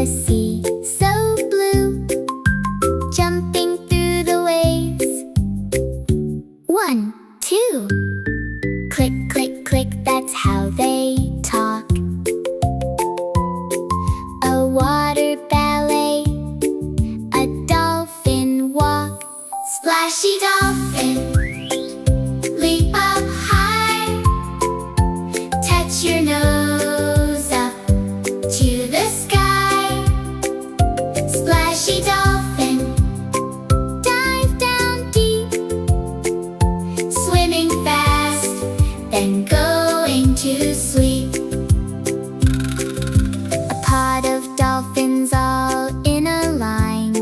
the sea, so blue, jumping through the waves. 1, 2. Click, click, click, that's how they talk. A water ballet, a dolphin walk. Splashy dolphin, leap up high, touch your nose up to the sky. Splashy dolphin, dive down deep, swimming fast, then going to sleep. A pod of dolphins all in a line,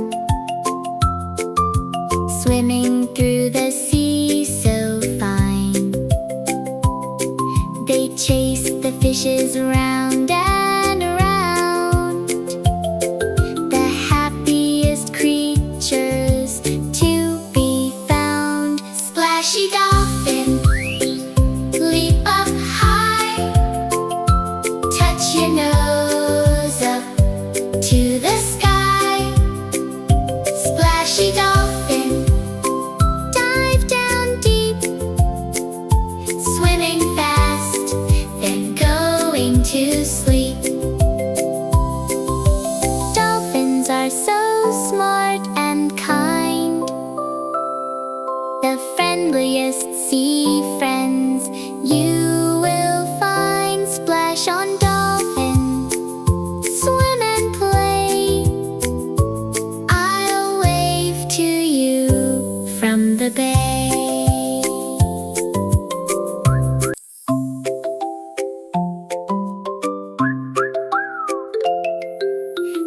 swimming through the sea so fine. They chase the fishes around and around, the happiest creatures to be found. Splashy dolphin, leap up high, touch your nose up to the sky. Splashy dolphin, dive down deep, swimming fast, then going to sleep. Dolphins are so smart and kind, the friendliest sea friends you will find. Splash on dolphin, swim and play, I'll wave to you from the bay.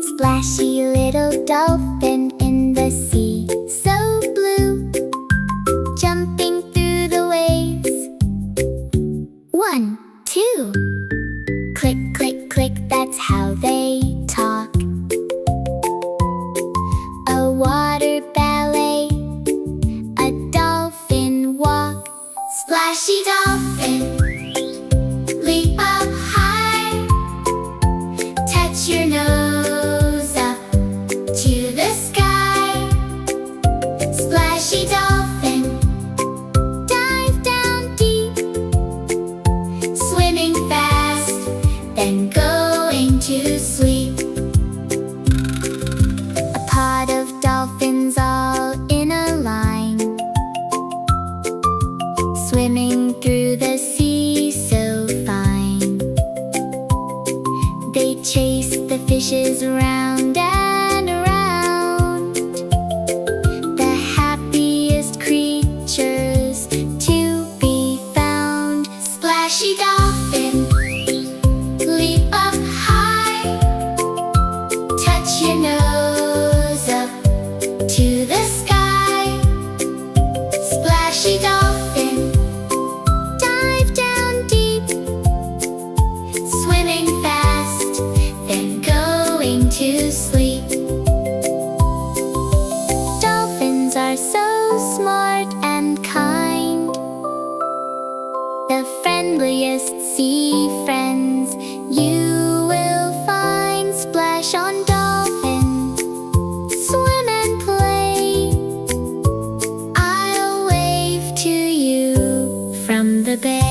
Splashy little dolphin in the sea, so blue, jumping through the waves. 1, 2. Click, click, click, that's how they talk. A water ballet, a dolphin walk. Splashy dolphin, leap up high, touch your nose up to the sky. Splashy dolphin, dive down deep, swimming fast, then going to sleep. A pod of dolphins all in a line, swimming through the sea so fine. They chase the fishes around and around, the happiest creatures to be found. Splashy dolphin, leap up high, touch your nose up to the sky. Splashy dolphin, dive down deep, swimming fast, then going to sleep. Dolphins are so smart and kind, the friendliest sea friends you will find. Splash on dolphin, swim and play, I'll wave to you from the bay.